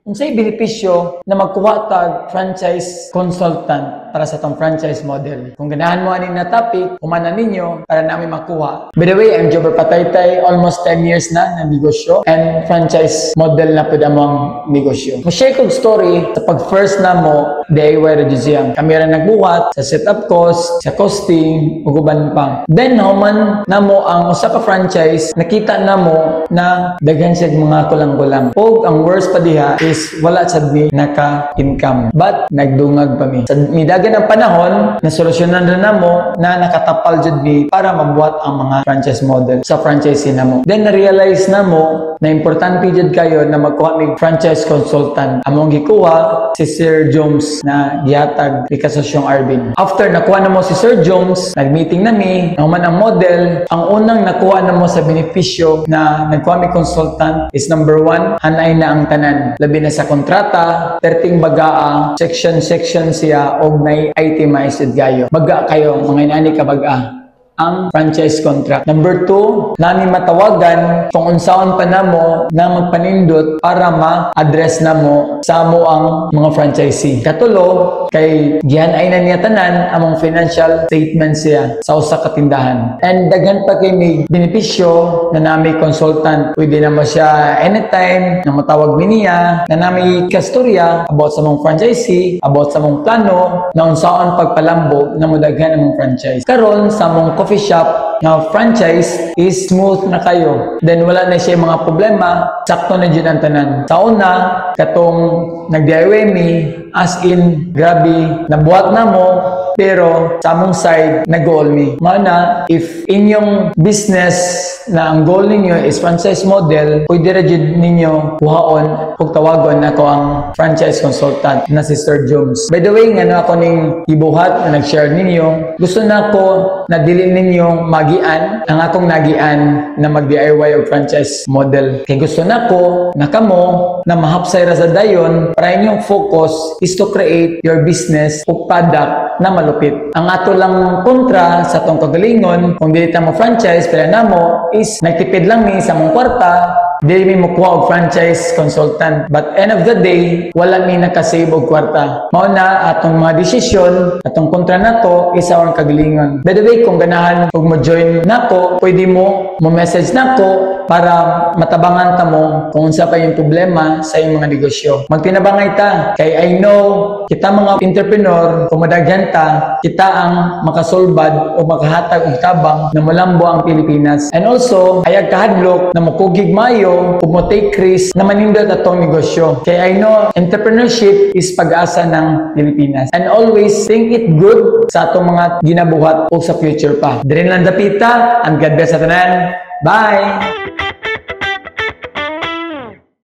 Unsay benepisyo na magkuha tag franchise consultant para sa tong franchise model. Kung ganahan mo ani na topic, kumana ninyo para namin makuha. By the way, I'm Jobber Pataytay, almost 10 years na negosyo and franchise model na pud among negosyo. Mo-share kog story sa pag-first na mo DIY Reduziam. Kami ra nagbuhat sa setup cost, sa costing, ug uban pa. Then human namo ang usa ka franchise, nakita namo na daghan siya mga kulang-kulang. Og ang worst pa diha is wala sad mi naka-income. But nagdungag pa mi. Sa midagan ang panahon, nasolusyonan rin namo na nakatapal jud mi para mabuhat ang mga franchise model sa franchise namo. Then na-realize namo na importante jud kayo na magkuha mig franchise consultant. Among gikuha si Sir Jones na gihatag ni Kasosyong Arvin. After nakuha namo si Sir Jones, nag-meeting nami, naman ang model. Ang unang nakuha namo sa benepisyo na nagkuha mi consultant is number 1, hanay na ang tanan. Labi na sa kontrata, 13 bagaa, section siya og nay itemized gayo. Baga kayo, mga inani ka baga ang franchise contract. Number 2, nami matawagan kung unsaon pa namo na magpanindot para ma-address namo sa amo ang mga franchisee. Katulo, kay gihan-ay na niya tanan among financial statements siya sa usa ka tindahan. And daghan pa kay may benepisyo na nami consultant. Pwede na mo siya anytime na matawag mi niya, na nami kastorya about sa mong franchisee, about sa mong plano, na unsaon pagpalambo na modaghan among franchise. Karon sa mong coffee shop na franchise is smooth na kayo. Then wala na siya mga problema, sakto na dyan ang tanan. Sa una, katong nag-DIY mi, as in, grabe, nabuhat na mo, pero sa among side, nag-goal mi. Mana, if inyong business na ang goal ninyo is franchise model, pwede ra jud ninyo kuhaon ug tawagon ako ang franchise consultant na si Sir Jones. By the way, ngano ako ning ibuhat na nag-share ninyo, gusto na ko na dili ninyo magian ang akong nagian na mag-DIY og franchise model. Kay gusto na ko na kamo na mahapsay ra sa dayon para inyong focus is to create your business o product na malupit. Ang ato lang kontra sa tong kagalingon kung dili ta mo franchise pala namo is nagtipid lang mi sa mong kwarta, dili mi mokuha og franchise consultant. But end of the day, wala mi nakasave og kwarta. Mao na atong mga desisyon, atong kontra nato is our kagalingon. By the way, kung ganahan og mo join nako, pwede mo message nako para matabangan ta mo kung unsa pa yung problema sa iyong mga negosyo. Magtinabangay ta kay I know kita mga entrepreneur, kung madaghan ta, kita ang makasolbad o makahatag og tabang na malambo ang Pilipinas. And also, ayag kahadlok na mukugig mayo o mo take risk na manindot atong negosyo. Kay I know entrepreneurship is pag-asa ng Pilipinas. And always think it good sa atong mga ginabuhat o sa future pa. Dirin lang dapita, and God bless sa tanan. Bye!